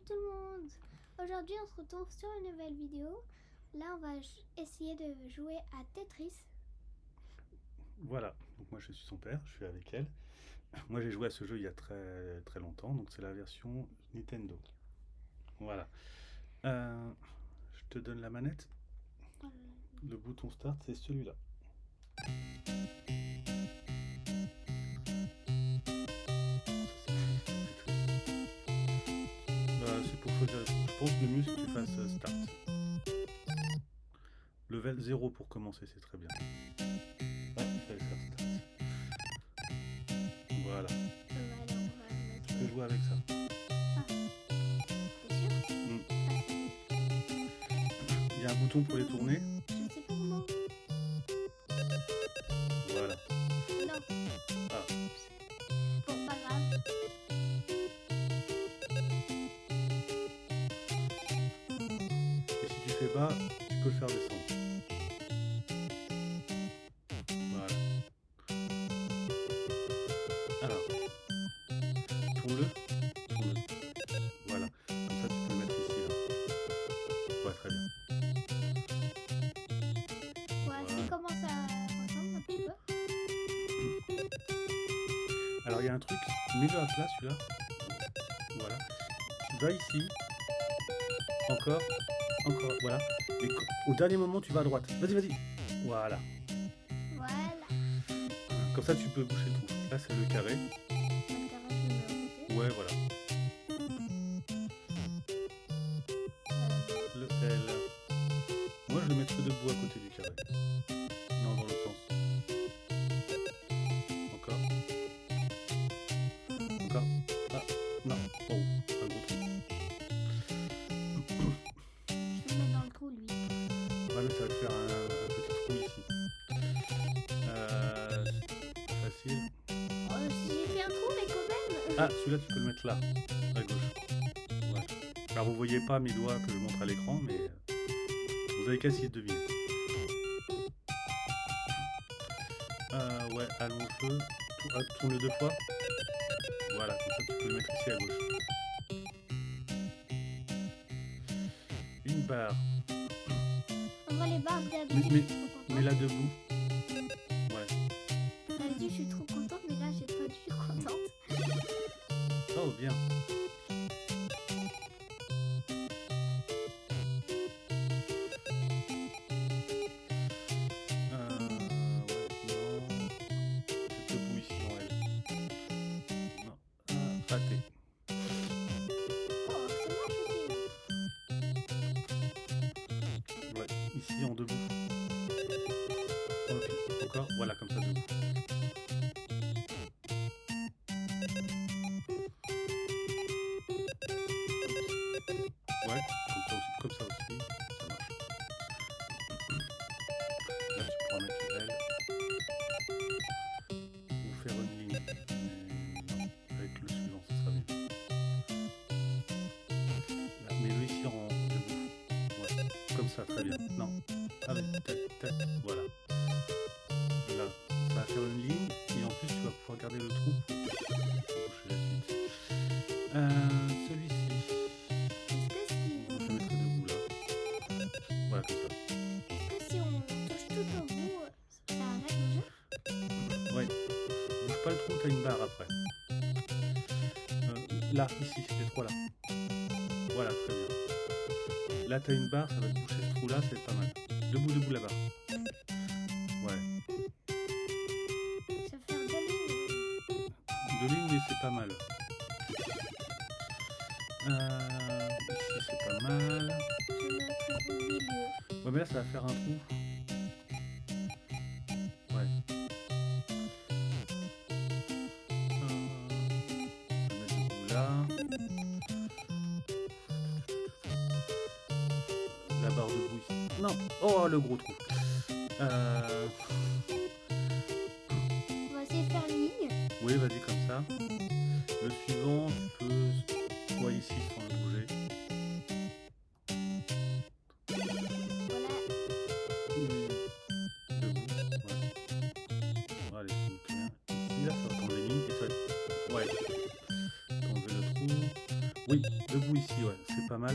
tout le monde. Aujourd'hui on se retrouve sur une nouvelle vidéo. Là on va essayer de jouer à Tetris. Voilà, donc moi je suis son père, je suis avec elle. Moi j'ai joué à ce jeu il y a très longtemps, donc c'est la version Nintendo. Voilà. Je te donne la manette. Le bouton start c'est celui-là. C'est pour choisir. Je pense que le mieux c'est que tu fasses start. Level 0 pour commencer, c'est très bien. Ouais, il fallait faire start. Voilà. Tu peux jouer avec ça. T'es sûr? Il y a un bouton pour les tourner. Je ne sais pas comment. Voilà. Non. Ah. Bon, pas grave. Et si tu fais bas, tu peux le faire descendre. Voilà. Alors, tourne-le. Voilà. Comme ça, tu peux le mettre ici, là. Ouais, très bien. Voici comment ça ressemble un petit peu. Alors, il y a un truc. Mets-le à plat, celui-là. Voilà. Tu vas ici. Encore. Voilà. Et au dernier moment, tu vas à droite. Vas-y. Voilà. Voilà. Comme ça, tu peux boucher le trou. Là, c'est le carré. Le carré, je le mets à côté. Ouais, voilà. Le L. Moi, je le mettrai debout à côté du carré. Non, dans l'autre sens. Encore. Ah, non. Oh, un gros trou. Je le mets dans le trou, lui. Ouais, mais ça va te faire un petit trou ici. Facile. J'ai fait un trou, mais quand même. Ah, celui-là, tu peux le mettre là, à gauche. Ouais. Alors, vous voyez pas mes doigts que je montre à l'écran, mais vous avez qu'à essayer de deviner. Ouais, allonge-le. Tourne-le 2 fois. Voilà, comme ça, tu peux le mettre ici à gauche. Une barre. On voit les barres d'habitude. Mais là debout. Ouais. D'habitude, je suis trop contente, mais là, j'ai pas dû contente. Oh, bien. Debout ici en L. Non. Raté. Oh, ça marche aussi. Ouais, ici en debout. Encore, voilà, comme ça debout. Ouais, comme ça aussi, ça marche. Là, tu pourras mettre une L. Ou faire une ligne. Mais non, avec le suivant, ça sera mieux. Là, mets-le ici en debout. Ouais, comme ça, très bien. Non, avec tac, voilà. Là, ça va faire une ligne et en plus tu vas pouvoir garder le trou pour boucher la suite. Celui-ci, Est-ce que si... je le mettrai debout là. Voilà, comme ça. Est-ce que si on touche tout au bout, ça arrête le jeu? Ouais, bouge pas le trou, t'as une barre après. Là, ici, les trois là. Voilà, très bien. Là, t'as une barre, ça va te boucher ce trou là, c'est pas mal. Debout la barre. Ouais. Ça fait un deux lignes. Deux lignes, mais c'est pas mal. Ici, c'est pas mal. Je mettrai au milieu. Ouais, mais là, ça va faire un trou. Ouais. Je vais mettre debout là. La barre debout ici. Non. Oh, le gros trou. On va essayer de faire une ligne. Oui, vas-y, comme ça. Le suivant, tu peux soit ici sans le bouger. Voilà. Debout. Ouais. Allez, c'est clair. Ici, là, ça va t'enlever les lignes. Et ça va... Ouais. T'enlever le trou. Oui, debout ici, ouais, c'est pas mal.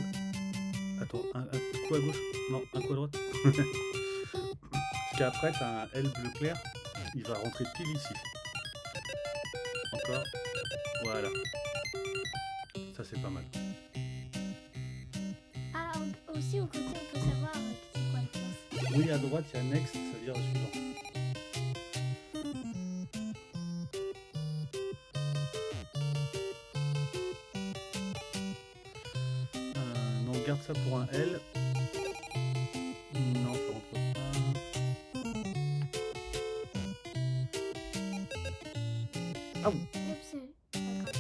Attends, un coup à gauche. Non, un coup à droite. Parce qu'après, t'as un L bleu clair. Il va rentrer pile ici. Encore. Voilà. Ça, c'est pas mal. Ah, aussi au côté, on peut savoir c'est quoi le place. Oui, à droite, il y a next, ça veut dire le suivant. Non, garde ça pour un L. Non, ça rentre pas. Ah oui. Yep, c'est pas grave.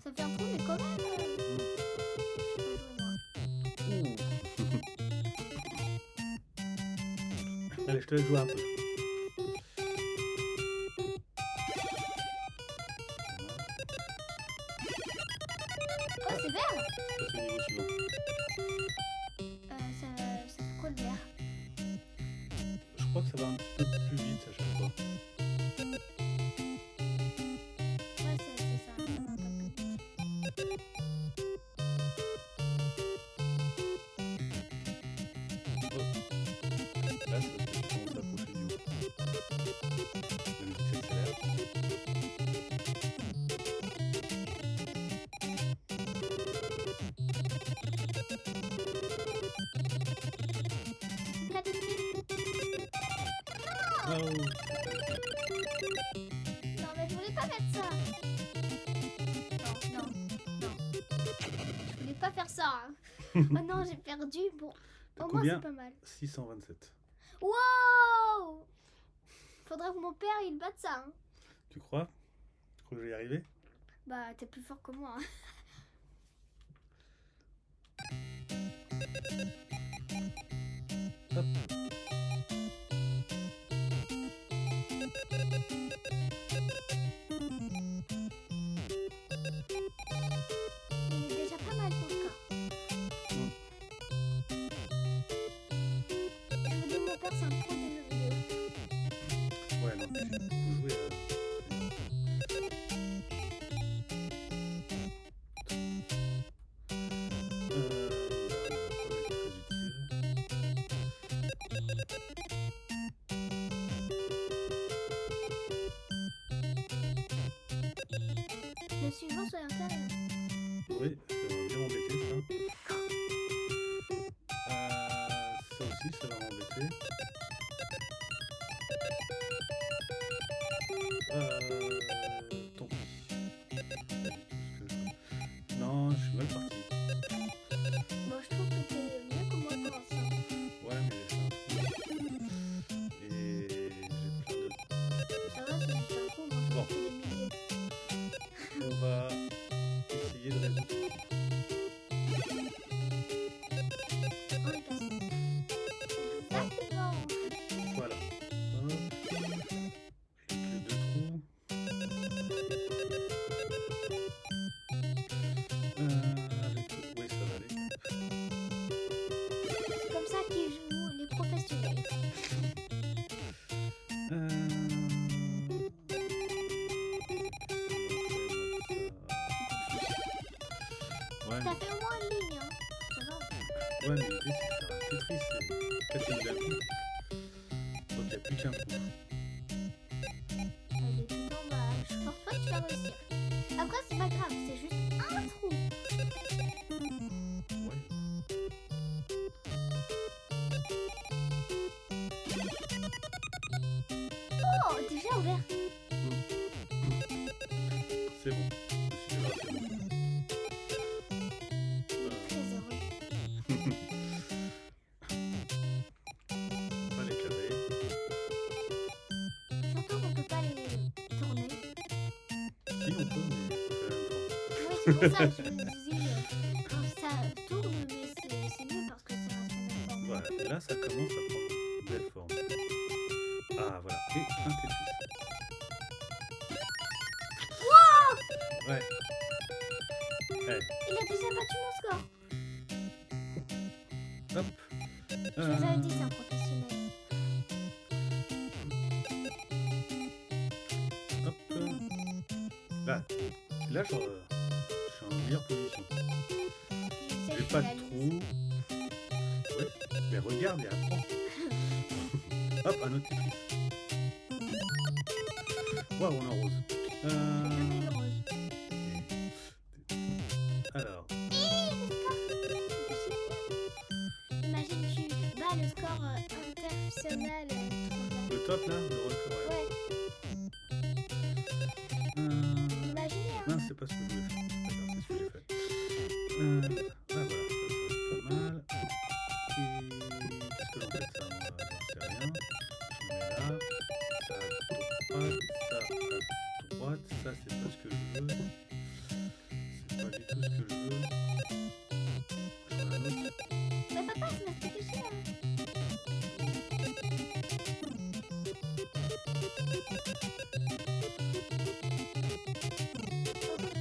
Ça fait un trou, mais quand même. Je peux jouer moi. Allez, je te laisse jouer un peu. Oh, c'est vert. Passe au niveau suivant. Ça fait quoi le vert? Je crois que ça va un petit peu plus vite à chaque fois. Ouais, c'est ça. Ça va pas plus vite. Là, c'est parce que tu commences à approcher du haut. La musique s'accélère. Pas de petits. Oh. Non, mais je voulais pas mettre ça. Non. Je voulais pas faire ça. Hein. Oh non, j'ai perdu. Bon, T'as au moins combien? c'est pas mal. 627. Wow! Faudrait que mon père il batte ça. Hein. Tu crois? Tu crois que je vais y arriver? Bah, t'es plus fort que moi. Hein. Hop. Il est déjà pas mal ton score. Je vous dis, mon père c'est un pro des jeux vidéo. Ouais, non, mais j'ai beaucoup joué à... Le suivant, soyons sérieux. Oui, ça va bien m'embêter ça. Ça aussi, ça va m'embêter. Tant pis. Pas du tout ce que je veux. Non, je suis mal parti. Bon, je trouve que t'es mieux que moi pour l'instant. Ouais, mais j'ai fait un trou. Et j'ai plein de... Ça va, c'est juste un coup. Moi, Bon. je fais des milliers. On va essayer de résoudre ce trou. On les casse. Exactement. Voilà. Hop. Plus que deux trous. Oui, ça va aller. C'est comme ça qu'ils jouent les professionnels. Ouais, T'as fait au moins une ligne, hein. Ça va. ouais, mais l'idée c'est de faire un Tetris et casser d'un coup. Donc il n'y a plus qu'un trou. Il est tout en bas. Je pense pas que tu vas réussir. Après, c'est pas grave, c'est juste un trou. Ouais. Oh, déjà ouvert. C'est bon. Je suis là, c'est bon. Très heureux. On va les carrer. Surtout qu'on peut pas les tourner. Si on peut, mais ça fait un temps. Oui, c'est pour ça que je me dis, quand ça tourne, mais c'est mieux parce que ça reste en même temps. Voilà, là ça commence à prendre une belle forme. Ah voilà, et un Tetris. Ouais. Allez, Il a déjà battu mon score. hop. Je vous avais dit, c'est un professionnel. Là, là je suis en meilleure position. Je sais J'ai que pas la de lise. trou. Oui, mais regarde et apprends. Hop, un autre Tetris. Waouh, on est en rose. J'avais une rose. Alors, Imagine tu bats le score international. le top là, le record. Ouais. Ouais. Imaginez. Hein. Non, c'est pas ce que je voulais faire. C'est pas grave, c'est ce que j'ai fait. Ah voilà, ça c'est pas mal. Et qu'est-ce que j'en fais de ça moi? J'en sais rien. Je me mets là. Ça à droite, ça c'est pas ce que je veux. C'est pas du tout ce que je veux. Je vois un autre. Mais papa, c'est ma stratégie là.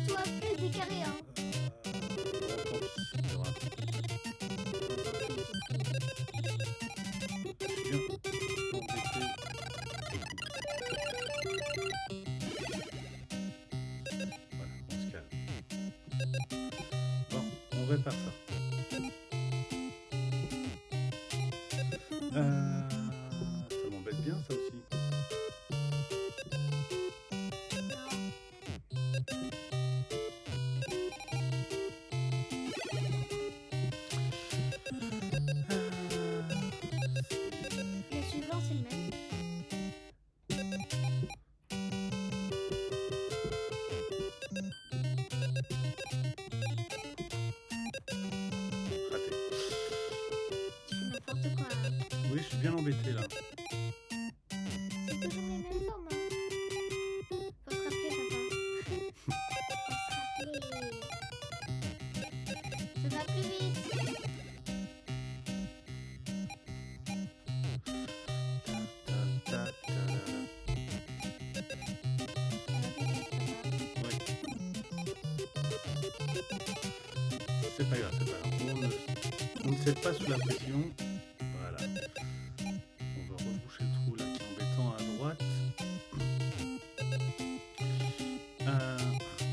Toi, plus des carrés, hein. Bon, tant pis, on verra. Je suis bien embêté. Voilà, on se calme. Bon, on répare ça. Ça m'embête bien ça aussi. Le suivant, c'est le même. Raté. Tu fais n'importe quoi. Hein. Oui, je suis bien embêté là. C'est toujours les mêmes formes. Hein. Faut se rappeler, papa. Faut se rappeler. Ça va plus vite. Ta, ta, ta, Ça va plus vite, papa. Oui. C'est pas grave, c'est pas grave. On ne cède pas sous la pression. Voilà. On va reboucher le trou là qui est embêtant à droite.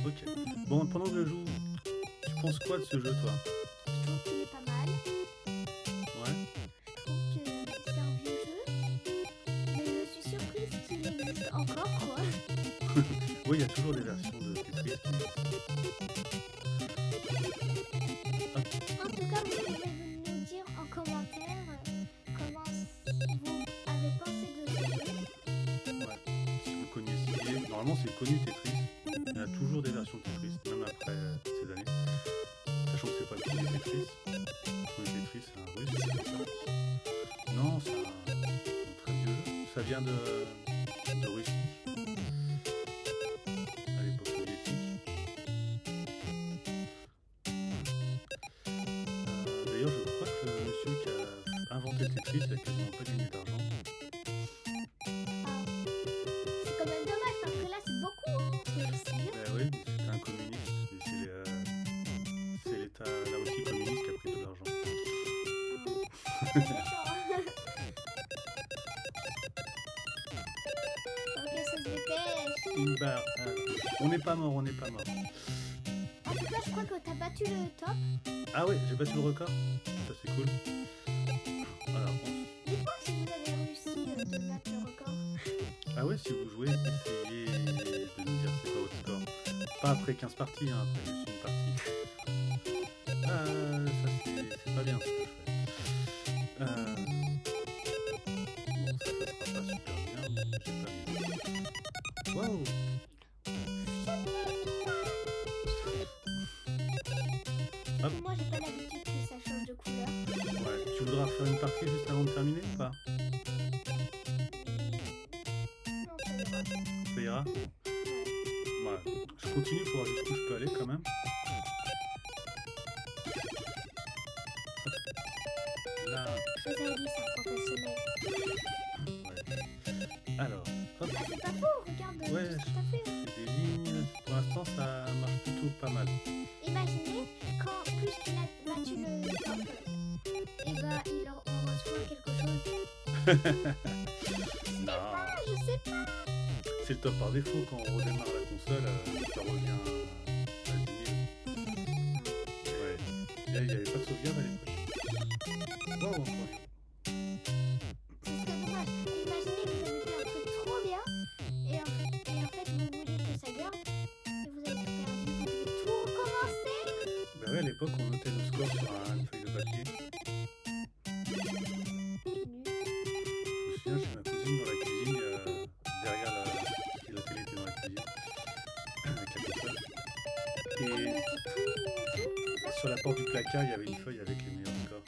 Ok. Bon, pendant que je joue, tu penses quoi de ce jeu toi? Je trouve qu'il est pas mal. Ouais. Je trouve que c'est un vieux jeu. Mais je suis surprise qu'il existe encore, quoi. Oui, il y a toujours des versions de Tetris qui existent. En tout cas, vous pouvez nous dire en commentaire comment vous avez pensé de ce jeu. Ouais. Si vous connaissiez, normalement c'est connu Tetris. Il y a toujours des versions de Tetris, même après ces années. Sachant que c'est pas le premier Tetris. Le premier Tetris c'est un russe, c'est comme ça. Non, c'est un très vieux jeu. Ça vient de Russie. À l'époque soviétique. D'ailleurs, je crois que le monsieur qui a inventé le Tetris, il a quasiment pas gagné d'argent. Ah. C'est quand même dommage parce que là, c'est beaucoup. Hein. C'est bien. Ben oui, c'était un communiste. Et c'est l'État, la Russie communiste qui a pris tout l'argent. C'est méchant. Ok, ça se dépêche. Une barre. On n'est pas mort, on n'est pas mort. En tout cas, je crois que t'as battu le top. Ah ouais, j'ai battu le record. Ça c'est cool. Alors, Dites-moi si vous avez réussi de battre le record. ah ouais, si vous jouez, essayez de nous dire c'est quoi votre score. Pas après 15 parties, hein, après juste une partie. Ça c'est pas bien ce que je fais. Bon, ça sera pas super bien. J'ai pas mis. Waouh! Hop. Moi, j'ai pas l'habitude que ça change de couleur. Ouais, tu voudras faire une partie juste avant de terminer ou pas? Non, ça ira. Ça ira? Ouais. Je continue pour voir jusqu'où je peux aller quand même. Hop. Là. Je vous avais dit, c'est professionnel. Ouais. Alors, hop. Ah, c'est pas faux, regarde Ouais, tout ce que t'as fait. Hein. j'ai des lignes. Pour l'instant, ça marche plutôt pas mal. Imaginez, quand plus qu'il a battu le top, et bah, on reçoit quelque chose. Non, Ah, je sais pas. c'est le top par défaut quand on redémarre la console, ça revient à 10 000. Ouais. Et là, il n'y avait pas de sauvegarde à l'époque. Wow, incroyable. C'est ce que dommage. Imaginez que vous avez fait un truc trop bien et en fait vous voulez que ça garde et vous avez tout perdu. Vous devez tout recommencer. Bah ouais, à l'époque, on notait nos scores sur une feuille de papier. Je me souviens, chez ma cousine dans la cuisine, derrière la télé était dans la cuisine, avec la console. Et sur la porte du placard, il y avait une feuille avec les meilleurs scores.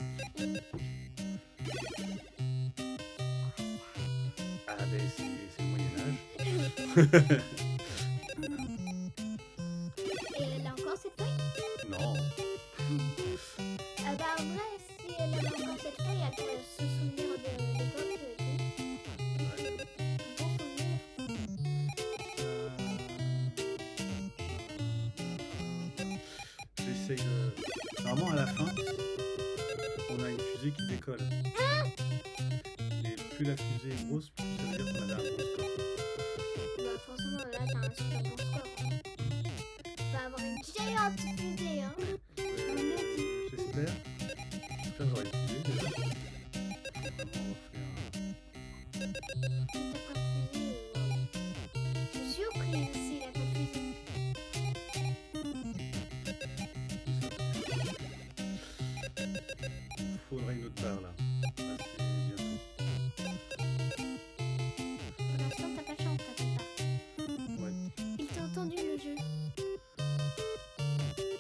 Ah ben c'est le Moyen-Âge. Et elle a encore cette feuille? Non. Ah bah en vrai, si elle avait encore cette feuille, elle pourrait se souvenir de l'époque et tout. Ouais. Un bon souvenir. J'essaye de... Normalement, à la fin, on a une fusée qui décolle. Et plus la fusée est grosse, plus ça veut dire qu'on avait un bon score. Bah forcément, là t'as un super bon score. Tu vas avoir une géante fusée, hein. J'espère. J'espère que j'aurai une fusée déjà. Faut vraiment T'as pas de fusée, waouh. Je suis surprise s'il a pas de fusée. faudrait une autre barre là. Là, c'est bientôt. Pour l'instant, t'as pas de chance, t'as pas de part. Ouais. Il t'a entendu le jeu.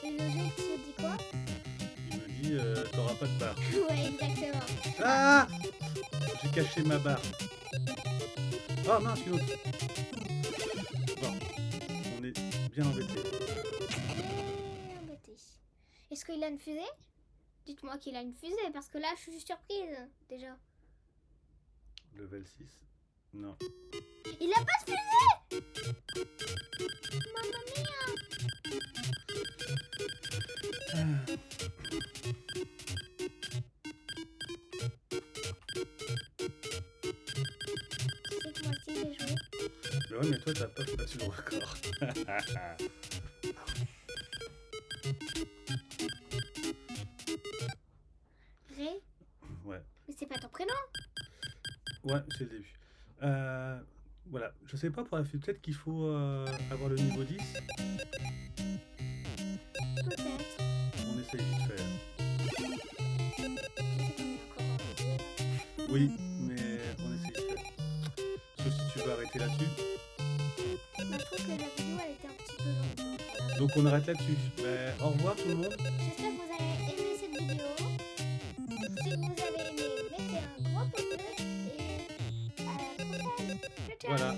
Et le jeu, il te dit quoi? Il me dit t'auras pas de barre. Ouais, exactement. Ah, j'ai caché ma barre. Oh mince, une autre. Bon, on est bien embêtés. Embêté. Est-ce qu'il a une fusée? Dites-moi qu'il a une fusée, parce que là, je suis surprise, déjà. Level 6. Non. Il a pas de fusée! Mamma mia! Tu sais que moi aussi, j'ai joué. Mais ouais, mais toi, t'as pas battu le record. Ré? Ouais. Mais c'est pas ton prénom? Ouais, c'est le début. Voilà, je sais pas pour la fille, peut-être qu'il faut avoir le niveau 10. Peut-être. On essaye vite fait. Je sais qu'on est encore en vidéo. Oui, mais on essaye vite fait. Sauf si tu veux arrêter là-dessus. Bah, je trouve que la vidéo, elle était un petit peu longue. Voilà. Donc on arrête là-dessus. Ben, au revoir tout le monde. J'espère que vous avez aimé cette vidéo. Si vous avez aimé, mettez un gros pouce bleu et à la prochaine. Ciao, ciao. Voilà.